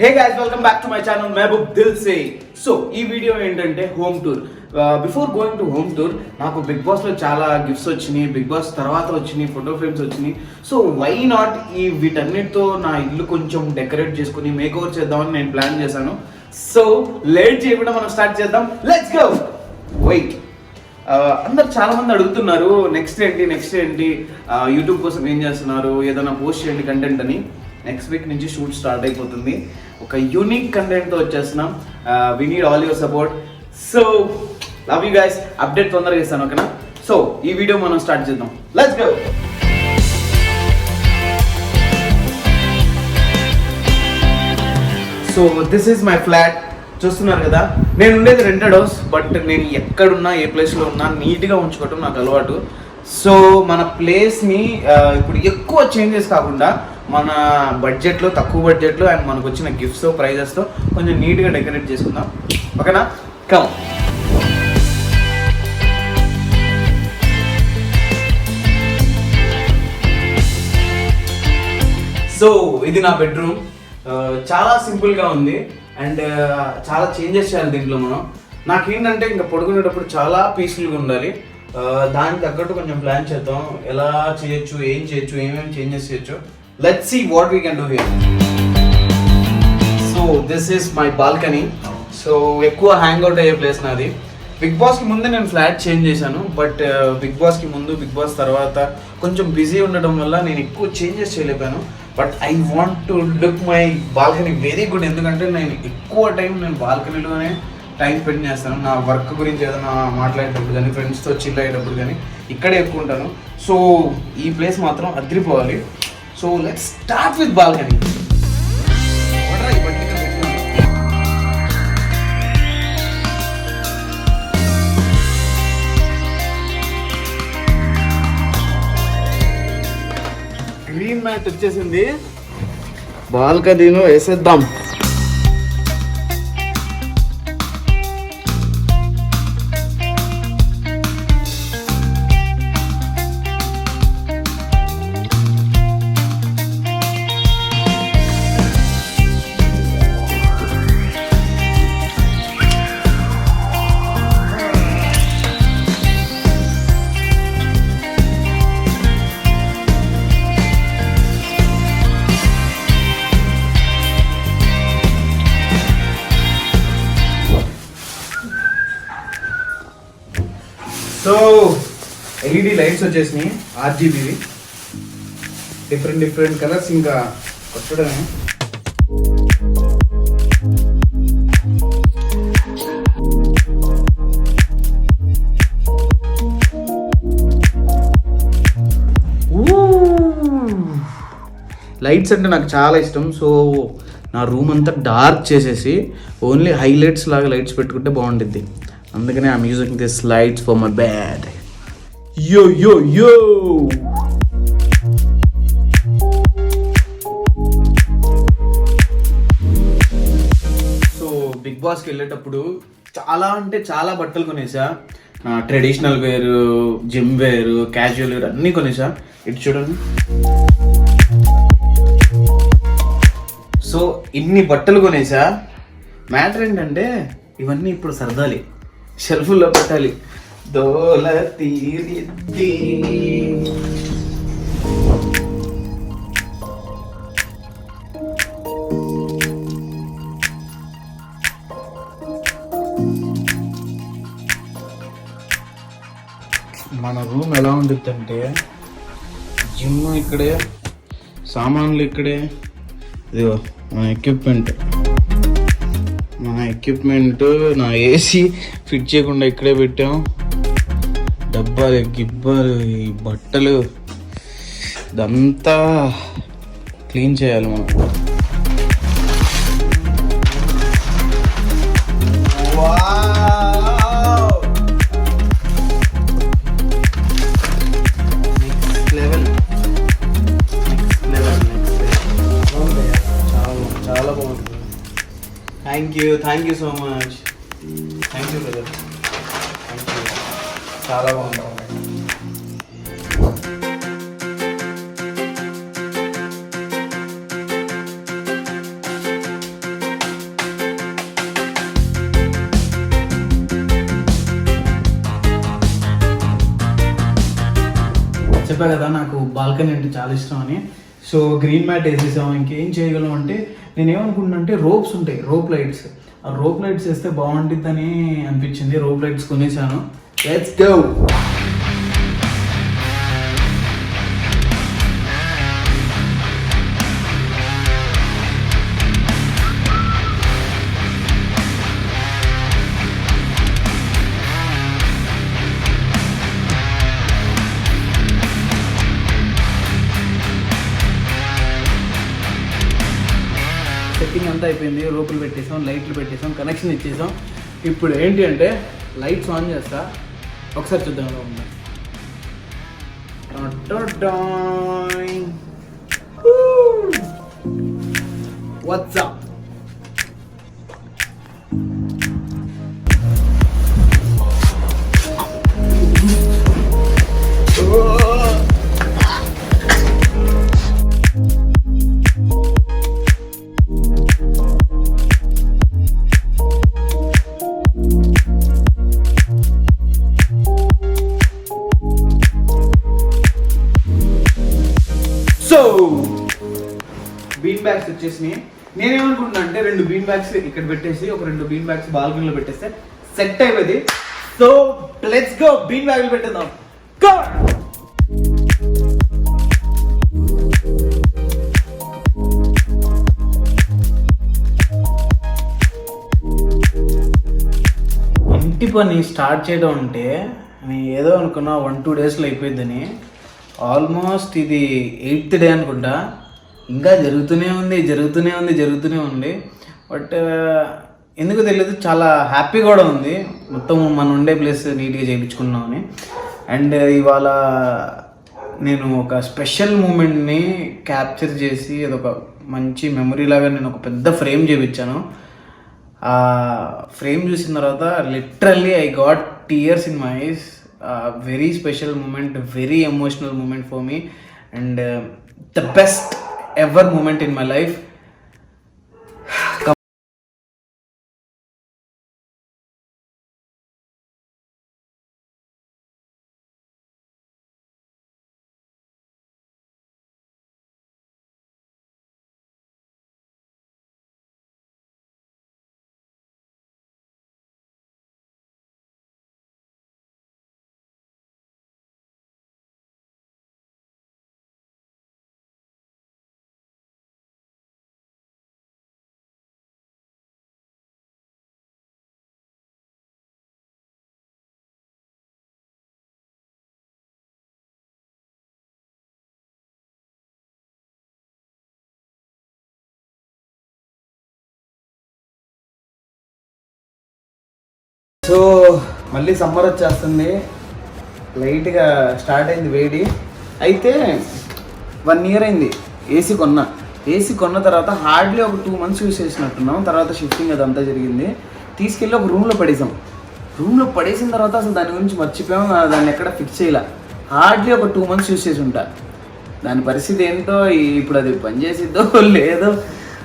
Hey guys, welcome back to my channel Mehaboob Dil Se. So ఈ video ఏంటంటే home tour. Before going to home tour నాకు Bigg బాస్లో చాలా gifts వచ్చినాయి, బిగ్ బాస్ తర్వాత వచ్చినాయి, ఫోటో ఫ్రేమ్స్ వచ్చినాయి. సో వై నాట్ ఈ వీటన్నిటితో నా ఇల్లు కొంచెం డెకరేట్ చేసుకుని మేక్ ఓవర్ చేద్దామని నేను ప్లాన్ చేశాను. సో లేట్ చేయకుండా మనం స్టార్ట్ చేద్దాం. Let's go. వెయిట్, అందరు చాలా మంది అడుగుతున్నారు నెక్స్ట్ ఏంటి యూట్యూబ్ కోసం ఏం చేస్తున్నారు, ఏదైనా పోస్ట్ చేయండి కంటెంట్ అని. నెక్స్ట్ వీక్ నుంచి షూట్ స్టార్ట్ అయిపోతుంది. ఒక యూనిక్ కంటెంట్తో వచ్చేస్తున్నాం. We need all your support. So love you guys. Update తొందరగా ఇస్తాను, ఓకేనా? సో ఈ వీడియో మనం స్టార్ట్ చేద్దాం. Let's go. So this is my flat. చూస్తున్నారు కదా, నేను ఉండేది రెంటెడ్ హౌస్. బట్ నేను ఎక్కడున్నా ఏ ప్లేస్లో ఉన్నా నీట్గా ఉంచుకోవటం నాకు అలవాటు. సో మన ప్లేస్ని ఇప్పుడు ఎక్కువ చేంజెస్ కాకుండా మన బడ్జెట్లో, తక్కువ బడ్జెట్లో అండ్ మనకు వచ్చిన గిఫ్ట్స్, ప్రైజెస్తో కొంచెం నీట్గా డెకరేట్ చేసుకుందాం, ఓకేనా? కమ్. సో ఇది నా బెడ్రూమ్. చాలా సింపుల్గా ఉంది అండ్ చాలా చేంజెస్ చేయాలి దీంట్లో మనం. నాకేంటంటే ఇంకా పడుకునేటప్పుడు చాలా పీస్ఫుల్గా ఉండాలి. దానికి తగ్గట్టు కొంచెం ప్లాన్ చేద్దాం. ఎలా చేయొచ్చు, ఏం చేయొచ్చు, ఏమేమి చేంజెస్ చేయొచ్చు. Let's see what we can do here. So this is my balcony. So ఎక్కువ హ్యాంగ్ అవుట్ అయ్యే ప్లేస్ నాది. బిగ్ బాస్కి ముందే నేను ఫ్లాట్ చేంజ్ చేశాను. బట్ బిగ్ బాస్కి ముందు, బిగ్ బాస్ తర్వాత కొంచెం బిజీ ఉండడం వల్ల నేను ఎక్కువ చేంజెస్ చేయలేపాను. But I want to look my balcony very good. ఎందుకంటే నేను ఎక్కువ టైం బాల్కనీలోనే టైం స్పెండ్ చేస్తాను. నా వర్క్ గురించి ఏదైనా మాట్లాడేటప్పుడు కానీ, ఫ్రెండ్స్తో చిల్ అయ్యేటప్పుడు కానీ ఇక్కడే ఎక్కువ ఉంటాను. సో ఈ ప్లేస్ మాత్రం అదిరిపోవాలి. So let's start with balcony. Green mat వచ్చేసింది, బాల్కనీలో వేసేద్దాం. సో ఎల్ఈడి లైట్స్ వచ్చేసినాయి, ఆర్జీబీవి, డిఫరెంట్ కలర్స్. ఇంకా కొట్టడమే. లైట్స్ అంటే నాకు చాలా ఇష్టం. సో నా రూమ్ అంతా డార్క్ చేసేసి ఓన్లీ హైలైట్స్ లాగా లైట్స్ పెట్టుకుంటే బాగుంటుంది. అందుకనే I'm using this lights for my bed. యో యో యో. సో బిగ్ బాస్కి వెళ్ళేటప్పుడు చాలా అంటే చాలా బట్టలు కొనేసా. Traditional wear, gym wear, casual wear అన్నీ కొనేసా. ఇటు చూడండి. సో ఇన్ని బట్టలు కొనేసా. మ్యాటర్ ఏంటంటే ఇవన్నీ ఇప్పుడు సర్దాలి, షెల్ఫ్లో పెట్టాలి. దోల తీరిద్ది. మన రూమ్ ఎలా ఉంటుందంటే, జిమ్ ఇక్కడే, సామాన్లు ఇక్కడే, ఇదిగో మన ఎక్విప్మెంట్, నా ఏసీ ఫిట్ చేయకుండా ఇక్కడే పెట్టాం. డబ్బాలు, గిబ్బాలు, ఈ బట్టలు, ఇదంతా క్లీన్ చేయాలి మనం. చాలా బాగుంటుంది. Thank you so much. Thank you brother. చాలా బాగుంటుంది. చెప్పా కదా నాకు బాల్కనీ అంటే చాలా ఇష్టం అని. సో గ్రీన్ మ్యాట్ వేసేసాం. ఇంకేం చేయగలం అంటే నేనేమనుకుంటున్నా అంటే రోప్స్ ఉంటాయి, రోప్ లైట్స్. ఆ రోప్ లైట్స్ వేస్తే బాగుంటుందని అనిపించింది. రోప్ లైట్స్ కొనేసాను. Let's go. సెట్టింగ్ అంతా అయిపోయింది. రోపులు పెట్టేసాం, లైట్లు పెట్టేసాం, కనెక్షన్ ఇచ్చేసాం. ఇప్పుడు ఏంటి అంటే లైట్స్ ఆన్ చేస్తా, ఒకసారి చూద్దాం ఎలా ఉందా. వాట్సాప్ సో బీన్ బ్యాగ్స్ వచ్చేసినాయి. నేనేమనుకుంటున్నా అంటే 2 బీన్ బ్యాగ్స్ ఇక్కడ పెట్టేసి ఒక 2 బీన్ బ్యాగ్స్ బాల్కనీలో పెట్టేస్తే సెట్ అయిపోయింది. సో లెట్స్ గో, బీన్ బ్యాగ్లు పెట్టేద్దాం. గో. ఇంటి పని స్టార్ట్ చేయడం అంటే నేను ఏదో అనుకున్నా 1-2 డేస్లో అయిపోయిందని. ఆల్మోస్ట్ ఇది 8th డే అనుకుంటా. ఇంకా జరుగుతూనే ఉంది. బట్ ఎందుకు తెలియదు, చాలా హ్యాపీ కూడా ఉంది. మొత్తం మనం ఉండే ప్లేస్ నీట్గా చేయించుకున్నామని. అండ్ ఇవాళ నేను ఒక స్పెషల్ మూమెంట్ని క్యాప్చర్ చేసి అదొక మంచి మెమరీ లాగా నేను ఒక పెద్ద ఫ్రేమ్ చేయించాను. ఆ ఫ్రేమ్ చూసిన తర్వాత literally I got tears in my eyes. Very special moment, very emotional moment for me, and the best ever moment in my life. So మళ్ళీ సమ్మర్ వచ్చేస్తుంది, లైట్గా స్టార్ట్ అయింది వేడి. అయితే 1 year అయింది ఏసీ కొన్న తర్వాత హార్డ్లీ ఒక 2 months యూస్ చేసినట్టున్నాం. తర్వాత షిఫ్టింగ్ అదంతా జరిగింది. తీసుకెళ్ళి ఒక రూమ్లో పడేసిన తర్వాత అసలు దాని గురించి మర్చిపోయాం. దాన్ని ఎక్కడ ఫిక్స్ చేయలే. హార్డ్లీ ఒక 2 months యూస్ చేసి ఉంటా. దాని పరిస్థితి ఏంటో ఇప్పుడు అది పనిచేసిద్దో లేదో.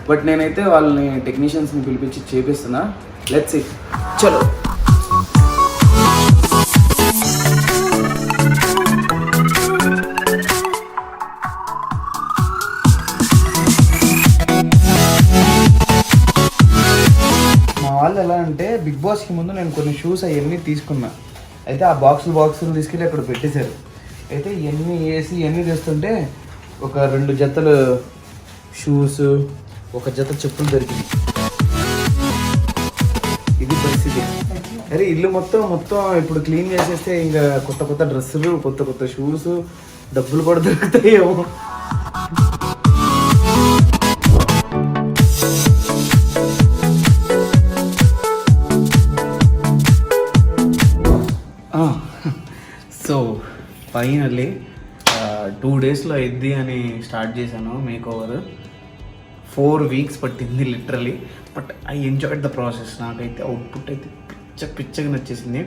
బట్ నేనైతే వాళ్ళని టెక్నీషియన్స్ని పిలిపించి చేపిస్తున్నా. లెట్స్ సీ, చలో. వాళ్ళు ఎలా అంటే బిగ్ బాస్కి ముందు నేను కొన్ని షూస్ అవన్నీ తీసుకున్నా. అయితే ఆ బాక్సులు తీసుకెళ్ళి అక్కడ పెట్టేశారు. అయితే ఇవన్నీ తెస్తుంటే ఒక 2 జతలు షూస్, ఒక జత చెప్పులు దొరికింది. ఇది పరిస్థితి. అరే ఇల్లు మొత్తం ఇప్పుడు క్లీన్ చేసేస్తే ఇంకా కొత్త డ్రెస్సులు, కొత్త షూస్, డబ్బులు కూడా దొరుకుతాయేమో. సో ఫైనల్లీ 2 daysలో అయింది అని స్టార్ట్ చేశాను మేక్-ఓవర్. 4 weeks పట్టింది literally. But I enjoyed the process. నాకైతే అవుట్పుట్ అయితే పిచ్చగా నచ్చేసింది.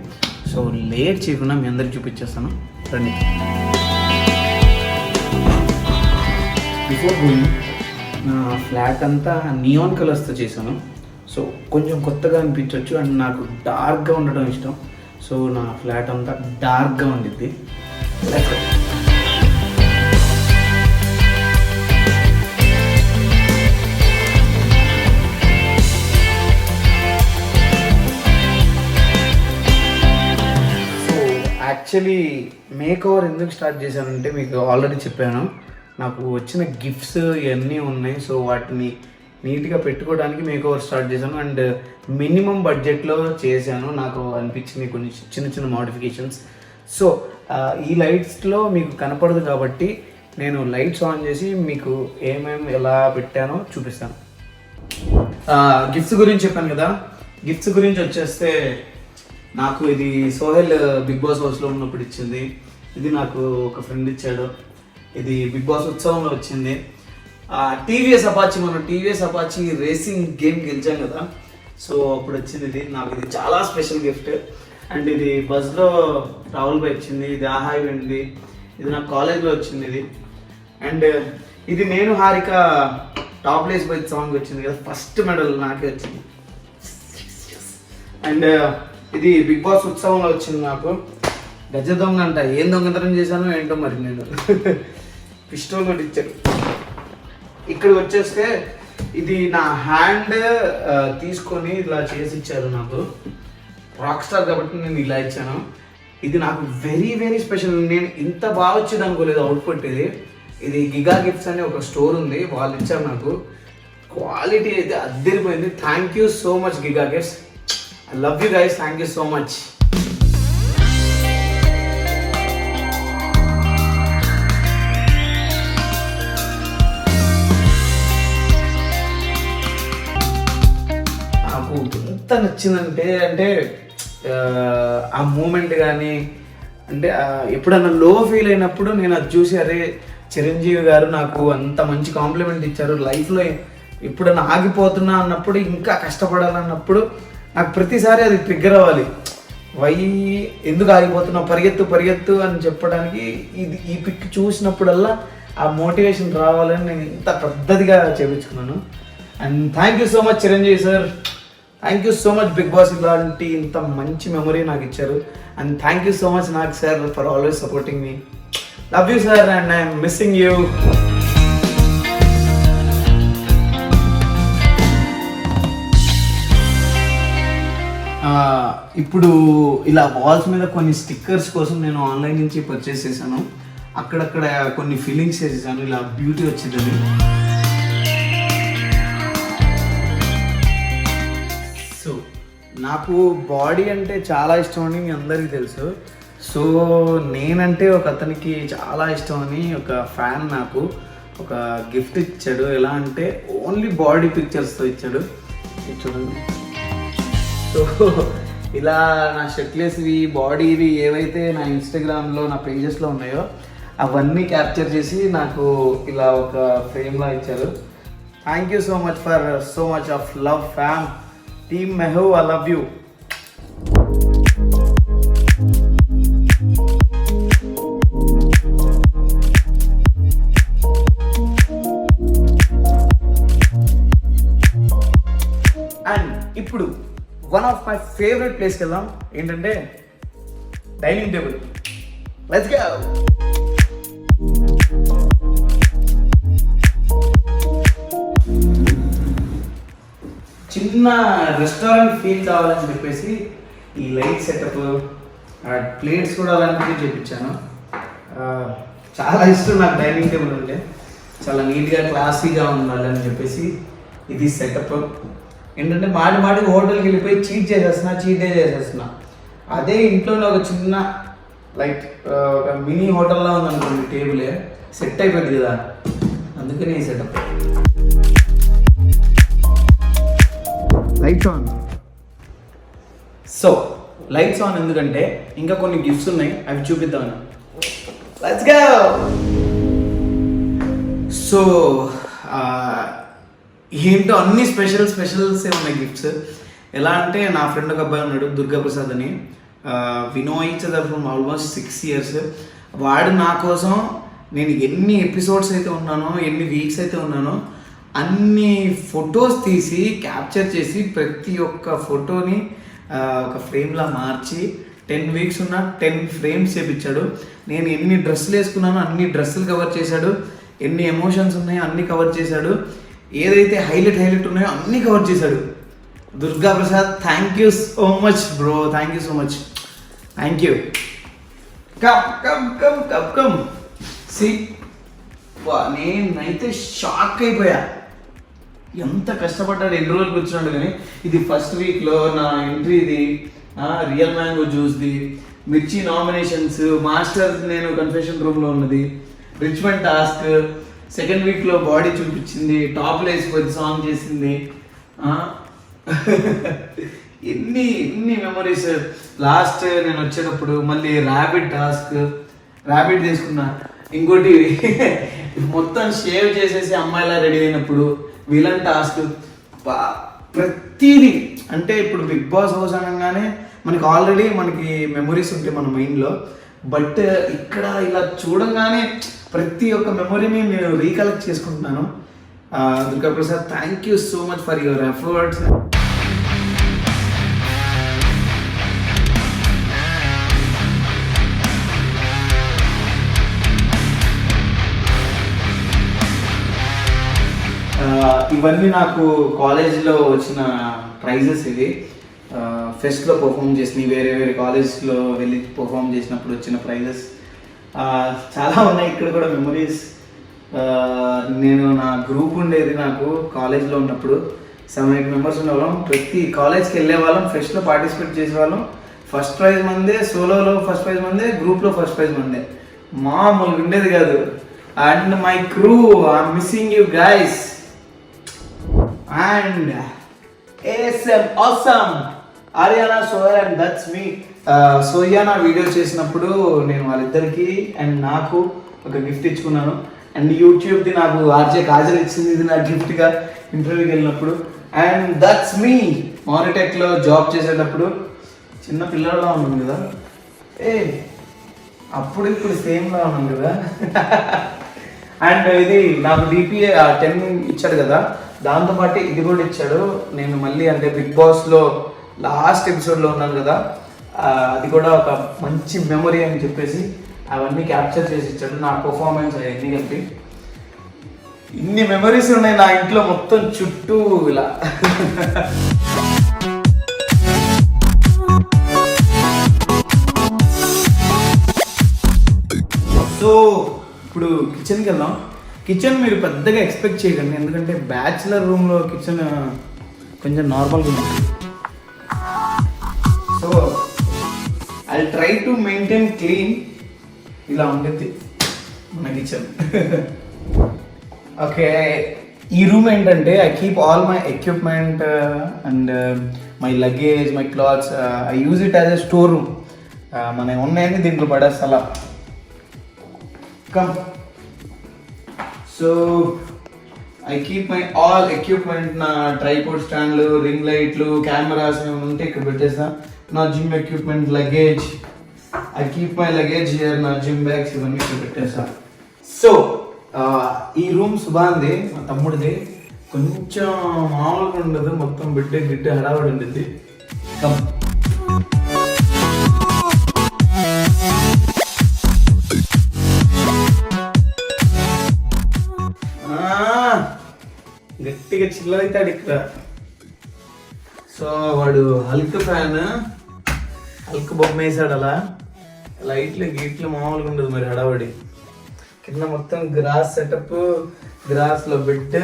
సో లేట్ చేయకుండా మీ అందరికి చూపించేస్తాను, రండి. బిఫోర్ గోయింగ్, నా ఫ్లాట్ అంతా నియాన్ కలర్స్తో చేశాను. సో కొంచెం కొత్తగా అనిపించవచ్చు. అండ్ నాకు డార్క్గా ఉండడం ఇష్టం. సో నా ఫ్లాట్ అంతా డార్క్గా ఉండిద్ది. యాక్చువల్లీ మేక్ ఓవర్ ఎందుకు స్టార్ట్ చేశానంటే మీకు ఆల్రెడీ చెప్పాను, నాకు వచ్చిన గిఫ్ట్స్ ఇవన్నీ ఉన్నాయి. సో వాటిని నీట్గా పెట్టుకోవడానికి మేక్ ఓవర్ స్టార్ట్ చేశాను. అండ్ మినిమం బడ్జెట్లో చేశాను. నాకు అనిపించింది కొన్ని చిన్న చిన్న మోడిఫికేషన్స్. సో ఈ లైట్స్లో మీకు కనపడదు కాబట్టి నేను లైట్స్ ఆన్ చేసి మీకు ఏమేమి ఎలా పెట్టానో చూపిస్తాను. గిఫ్ట్స్ గురించి చెప్పాను కదా, గిఫ్ట్స్ గురించి వచ్చేస్తే నాకు ఇది సోహెల్ బిగ్ బాస్ హౌస్లో ఉన్నప్పుడు ఇచ్చింది. ఇది నాకు ఒక ఫ్రెండ్ ఇచ్చాడు. ఇది బిగ్ బాస్ ఉత్సవంలో వచ్చింది. టీవీఎస్ అపాచీ, మనం టీవీఎస్ అపాచీ రేసింగ్ గేమ్ గెలిచాం కదా, సో అప్పుడు వచ్చింది ఇది. నాకు ఇది చాలా స్పెషల్ గిఫ్ట్. అండ్ ఇది బస్లో రాహుల్ భాయ్ ఇచ్చింది. ఇది ఆహా ఈవెంట్ది. ఇది నాకు కాలేజ్లో వచ్చింది ఇది. అండ్ ఇది నేను హారిక టాప్లెస్ బై సాంగ్ వచ్చింది కదా, ఫస్ట్ మెడల్ నాకే వచ్చింది. అండ్ ఇది బిగ్ బాస్ ఉత్సవంలో వచ్చింది నాకు. గజ దొంగ అంట, ఏం దొంగతనం చేశానో ఏంటో మరి నేను. పిస్టోల్ కూడా ఇచ్చారు. ఇక్కడ వచ్చేస్తే ఇది నా హ్యాండ్ తీసుకొని ఇలా చేసి ఇచ్చారు నాకు. రాక్ స్టార్ కాబట్టి నేను ఇలా ఇచ్చాను. ఇది నాకు వెరీ వెరీ స్పెషల్. నేను ఇంత బాగా వచ్చేది అనుకోలేదు అవుట్పుట్. ఇది గిగా గిఫ్ట్స్ అనే ఒక స్టోర్ ఉంది, వాళ్ళు ఇచ్చారు నాకు. క్వాలిటీ అయితే అద్దరిపోయింది. Thank you so much giga gifts. I love you guys. Thank you so much. నాకు ఎంత నచ్చిందంటే ఆ మూమెంట్ కానీ, అంటే ఎప్పుడన్నా లో ఫీల్ అయినప్పుడు నేను అది చూసి అరే చిరంజీవి గారు నాకు అంత మంచి కాంప్లిమెంట్ ఇచ్చారు. లైఫ్లో ఎప్పుడన్నా ఆగిపోతున్నా అన్నప్పుడు, ఇంకా కష్టపడాలన్నప్పుడు నాకు ప్రతిసారి అది ట్రిగ్గర్ అవ్వాలి. ఎందుకు ఆగిపోతున్నావు, పరిగెత్తు అని చెప్పడానికి ఈ పిక్ చూసినప్పుడల్లా ఆ మోటివేషన్ రావాలని నేను ఇంత పెద్దదిగా చేయించుకున్నాను. And thank you so much Chiranjeevi sir. Thank you so much Bigg Boss ఇలాంటి ఇంత మంచి మెమరీ నాకు ఇచ్చారు. And thank you so much Nag sir for always supporting me. Love you sir and I'm missing you. ఇప్పుడు ఇలా వాల్స్ మీద కొన్ని stickers కోసం నేను ఆన్లైన్ నుంచి పర్చేస్ చేశాను. అక్కడక్కడ కొన్ని ఫీలింగ్స్ చేసేసాను, ఇలా బ్యూటీ వచ్చిందని. సో నాకు బాడీ అంటే చాలా ఇష్టం అని మీ అందరికీ తెలుసు. సో నేనంటే ఒక అతనికి చాలా ఇష్టం అని ఒక ఫ్యాన్ నాకు ఒక గిఫ్ట్ ఇచ్చాడు. ఎలా అంటే ఓన్లీ బాడీ పిక్చర్స్తో ఇచ్చాడు. చూడండి. సో ఇలా నా షర్ట్లెస్వి, బాడీవి ఏవైతే నా ఇన్స్టాగ్రామ్లో నా పేజెస్లో ఉన్నాయో అవన్నీ క్యాప్చర్ చేసి నాకు ఇలా ఒక ఫ్రేమ్లా ఇచ్చారు. Thank you so much for so much of love fam. Team Mehu, I love you. And ఇప్పుడు వన్ ఆఫ్ మై ఫేవరెట్ ప్లేస్కి వెళ్దాం. ఏంటంటే డైనింగ్ టేబుల్. Let's go. చిన్న రెస్టారెంట్ ఫీల్ కావాలని చెప్పేసి ఈ లైట్ సెటప్, ప్లేట్స్ కూడా అలాంటివి చేయించాను. చాలా ఇష్టం నాకు డైనింగ్ టేబుల్ అంటే. చాలా నీట్గా క్లాసీగా ఉండాలని చెప్పేసి ఇది సెటప్. ఏంటంటే మాటికి హోటల్కి వెళ్ళిపోయి చీట్ డే చేసేస్తున్నా. అదే ఇంట్లోనే ఒక చిన్న లైక్ ఒక మినీ హోటల్లో ఉందనుకోండి, టేబులే సెట్ అయిపోయింది కదా, అందుకని ఈ setup. Lights on. So lights on ఎందుకంటే ఇంకా కొన్ని గిఫ్ట్స్ ఉన్నాయి, అవి చూపిద్దామని. Let's go. సో ఏంటో అన్ని స్పెషల్సే ఉన్నాయి గిఫ్ట్స్. ఎలా అంటే నా ఫ్రెండ్ ఒక అబ్బాయి ఉన్నాడు, దుర్గాప్రసాద్ అని. We know each other from almost 6 years. వాడు నా కోసం నేను ఎన్ని ఎపిసోడ్స్ అయితే ఉన్నానో, ఎన్ని వీక్స్ అయితే ఉన్నానో అన్ని ఫొటోస్ తీసి క్యాప్చర్ చేసి ప్రతి ఒక్క ఫోటోని ఒక ఫ్రేమ్లా మార్చి 10 weeks ఉన్న 10 frames చేపించాడు. నేను ఎన్ని డ్రెస్సులు వేసుకున్నానో అన్ని డ్రెస్సులు కవర్ చేశాడు, ఎన్ని ఎమోషన్స్ ఉన్నాయో అన్నీ కవర్ చేశాడు, ఏదైతే హైలైట్ ఉన్నాయో అన్నీ కవర్ చేశాడు. Durgaprasad, thank you so much bro, thank you so much, thank you. Come C నేనైతే షాక్ అయిపోయా. ఎంత కష్టపడ్డాడు, ఎన్ని రోజులు కూర్చున్నాడు. కానీ ఇది ఫస్ట్ వీక్లో నా ఎంట్రీ, ఇది రియల్ మ్యాంగో జ్యూస్ది, మిర్చి నామినేషన్స్, మాస్టర్స్ నేను కన్ఫెషన్ రూమ్లో ఉన్నది, రిచ్మెంట్ టాస్క్, సెకండ్ వీక్లో బాడీ చూపించింది, టాప్లో వేసిపోయి సాంగ్ చేసింది. ఎన్ని మెమరీస్. లాస్ట్ నేను వచ్చేటప్పుడు మళ్ళీ ర్యాపిడ్ టాస్క్, ర్యాపిడ్ తీసుకున్నా. ఇంకోటి మొత్తం షేవ్ చేసేసి అమ్మాయిలా రెడీ అయినప్పుడు విలన్ టాస్క్. ప్రతిదీ అంటే ఇప్పుడు బిగ్ బాస్ హౌస్ అనగానే మనకి ఆల్రెడీ మనకి మెమరీస్ ఉంటాయి మన మైండ్లో. బట్ ఇక్కడ ఇలా చూడంగానే ప్రతి ఒక్క మెమొరీని నేను రీకలెక్ట్ చేసుకుంటున్నాను. Durga Prasad, thank you so much for your efforts. ఇవన్నీ నాకు కాలేజ్లో వచ్చిన ప్రైజెస్. ఇవి ఫెస్ట్లో పర్ఫామ్ చేసినవి, వేరే వేరే కాలేజ్లో వెళ్ళి పర్ఫామ్ చేసినప్పుడు వచ్చిన ప్రైజెస్ చాలా ఉన్నాయి. ఇక్కడ కూడా మెమరీస్. నేను నా గ్రూప్ ఉండేది, నాకు కాలేజ్లో ఉన్నప్పుడు 7-8 మెంబర్స్ ఉండేవాళ్ళం. ప్రతి కాలేజ్కి వెళ్ళే వాళ్ళం, ఫెస్ట్లో పార్టిసిపేట్ చేసేవాళ్ళం. ఫస్ట్ ప్రైజ్ మందే, సోలోలో ఫస్ట్ ప్రైజ్ మందే, గ్రూప్లో ఫస్ట్ ప్రైజ్ మందే. మామూలుగా ఉండేది కాదు. And my crew, I'm missing you guys. And ASM awesome, Aryana, Soyal, and that's me. Soyana video చేసినప్పుడు నేను వాళ్ళిద్దరికి అండ్ నాకు ఒక గిఫ్ట్ ఇచ్చుకున్నాను. అండ్ యూట్యూబ్ది నాకు ఆర్జే కాజల్ ఇచ్చింది, ఇది నా గిఫ్ట్గా ఇంటర్వ్యూకి వెళ్ళినప్పుడు. అండ్ దట్స్ మీ, మానిటెక్లో జాబ్ చేసేటప్పుడు చిన్న పిల్లలా ఉన్నాను కదా, అప్పుడు ఇప్పుడు సేమ్లా ఉన్నాను కదా. అండ్ ఇది నాకు DPA 10 ఇచ్చాడు కదా, దాంతోపాటు ఇది కూడా ఇచ్చాడు. నేను మళ్ళీ అంటే బిగ్ బాస్లో లాస్ట్ ఎపిసోడ్లో ఉన్నాను కదా, అది కూడా ఒక మంచి మెమొరీ అని చెప్పేసి అవన్నీ క్యాప్చర్ చేసి ఇచ్చాడు. నా పర్ఫార్మెన్స్ అవన్నీ కలిపి ఇన్ని మెమరీస్ ఉన్నాయి నా ఇంట్లో మొత్తం చుట్టూ ఇలా. సో ఇప్పుడు కిచెన్కి వెళ్దాం. కిచెన్ మీరు పెద్దగా ఎక్స్పెక్ట్ చేయకండి, ఎందుకంటే బ్యాచులర్ రూమ్లో కిచెన్ కొంచెం నార్మల్గా ఉంటుంది. So I try to maintain clean. ఇలా ఉంటుంది మన కిచెన్. ఓకే, ఈ రూమ్ ఏంటంటే I keep all my equipment and my luggage, my clothes. I use it as a store room. మన ఉన్నాయని దీంట్లో పడేస్తా అలా. Come. So I keep my all equipment, నా ట్రైపోడ్ స్టాండ్లు, రింగ్ లైట్లు, కెమెరాస్ ఏమైనా ఉంటే ఇక్కడ పెట్టేస్తా. నా gym equipment, luggage, I keep my luggage here, నా జిమ్ బ్యాగ్స్ ఇవన్నీ ఇక్కడ పెట్టేస్తా. సో ఈ రూమ్ సుభాంది, మా తమ్ముడిది. కొంచెం మామూలుగా ఉండదు, మొత్తం బిడ్డ హడావుడి ఉంటుంది. కమ్. గట్టిగా చిల్లవుతాడు ఇక్కడ. సో వాడు హల్క్ ఫ్యాన్, హల్క్ బొమ్మ వేసాడు. అలా లైట్లు గీట్లు మామూలుగా ఉండదు మరి హడావడి. కింద మొత్తం గ్రాస్ సెటప్, గ్రాస్లో బెడ్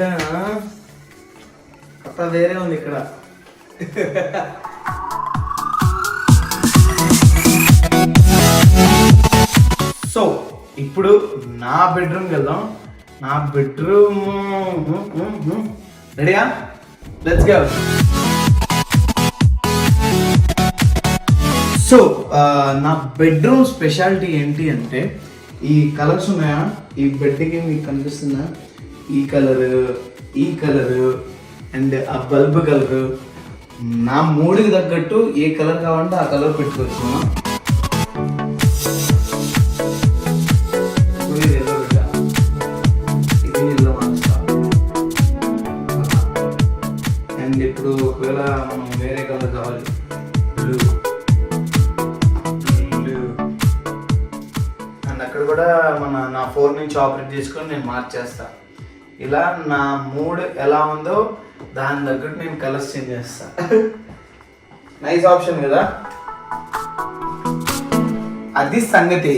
అట్లా వేరే ఉంది ఇక్కడ. సో ఇప్పుడు నా బెడ్రూమ్కి వెళ్దాం. నా బెడ్రూమ్ రెడీయా? Let's go. సో నా బెడ్రూమ్ స్పెషాలిటీ ఏంటి అంటే, ఈ కలర్స్ ఉన్నాయా, ఈ బెడ్కి మీకు కనిపిస్తుందా, ఈ కలరు అండ్ ఆ బల్బ్ కలరు. నా మూడుకి తగ్గట్టు ఏ కలర్ కావాలంటే ఆ కలర్ పెట్టుకోవచ్చు. అండ్ ఇప్పుడు ఒకవేళ మనం వేరే కలర్ కావాలి, బ్లూ. అండ్ అక్కడ కూడా నా ఫోన్ నుంచి ఆపరేట్ చేసుకొని నేను మార్చేస్తా. ఇలా నా మూడ్ ఎలా ఉందో దాని తగ్గట్టు నేను కలర్స్ చేంజ్ చేస్తా. నైస్ ఆప్షన్ కదా. అది సంగతి.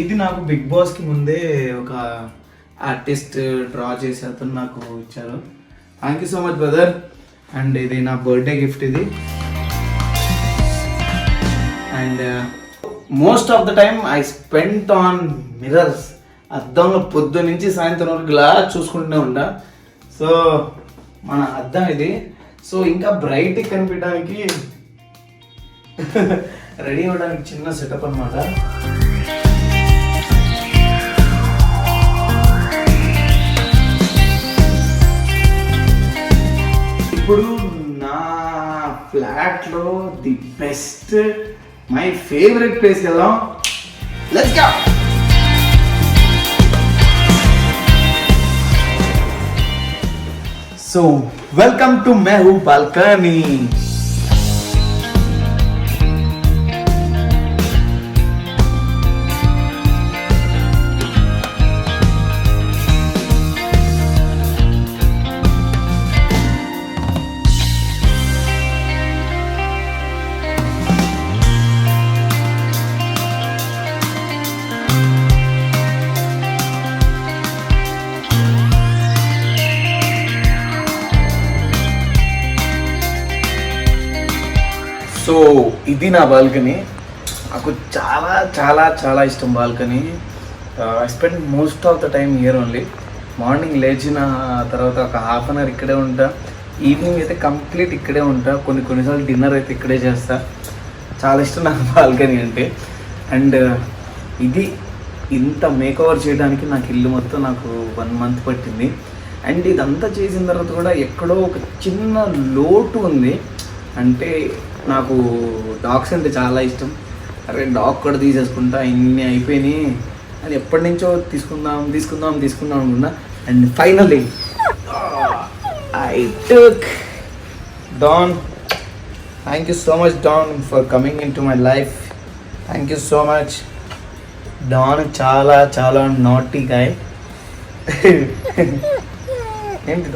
ఇది నాకు బిగ్ బాస్కి ముందే ఒక ఆర్టిస్ట్ డ్రా చేసి అతను నాకు ఇచ్చారు. Thank you so much brother. And ఇది నా బర్త్డే గిఫ్ట్ ఇది. And most of the time I spent on mirrors. అద్దంలో పొద్దు నుంచి సాయంత్రం వరకు ఇలా చూసుకుంటూనే ఉంటా. సో మన అద్దం ఇది. సో ఇంకా బ్రైట్ కనిపించడానికి రెడీ అవ్వడానికి చిన్న సెటప్ అన్నమాట. ఇప్పుడు నా ఫ్లాట్లో the best my favourite place వెళ్దాం. Let's go. So welcome to Mehu balcony. So ఇది నా బాల్కనీ. నాకు చాలా చాలా చాలా ఇష్టం balcony. I spend most of the time here only. Morning లేచిన తర్వాత ఒక హాఫ్ అన్ అవర్ ఇక్కడే ఉంటా. ఈవినింగ్ అయితే కంప్లీట్ ఇక్కడే ఉంటా. కొన్నిసార్లు డిన్నర్ అయితే ఇక్కడే చేస్తా. చాలా ఇష్టం నాకు బాల్కనీ అంటే. అండ్ ఇది ఇంత మేకఓవర్ చేయడానికి నాకు ఇల్లు మొత్తం నాకు 1 month పట్టింది. అండ్ ఇదంతా చేసిన తర్వాత కూడా ఎక్కడో ఒక చిన్న లోటు ఉంది. అంటే నాకు డాగ్స్ అంటే చాలా ఇష్టం. అరే డాగ్ కూడా తీసేసుకుంటా, ఇన్ని అయిపోయినాయి అని ఎప్పటి నుంచో తీసుకుందాం అనుకున్నా. And finally I took Don. Thank you so much Don for coming into my life. Thank you so much Don. చాలా చాలా నాటీ గాయ్. ఏంటి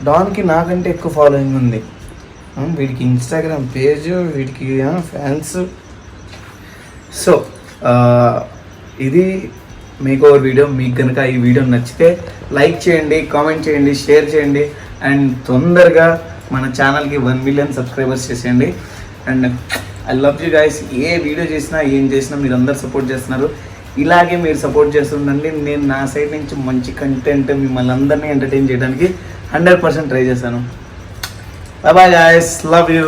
డాన్కి నాకంటే ఎక్కువ ఫాలోయింగ్ ఉంది. వీడికి ఇన్స్టాగ్రామ్ పేజ్, వీడికి ఫ్యాన్స్. సో ఇది మేకోవర్ వీడియో. మీకు కనుక ఈ వీడియో నచ్చితే లైక్ చేయండి, కామెంట్ చేయండి, షేర్ చేయండి. అండ్ తొందరగా మన ఛానల్కి 1 million సబ్స్క్రైబర్స్ చేసేయండి. And I love you guys. A video చేసినా ఏం చేసినా మీరు అందరు సపోర్ట్ చేస్తున్నారు. ఇలాగే మీరు సపోర్ట్ చేస్తుండండి. నేను నా సైడ్ నుంచి మంచి కంటెంట్ మిమ్మల్ని అందరినీ ఎంటర్టైన్ చేయడానికి 100% ట్రై చేశాను. Bye bye guys, love you.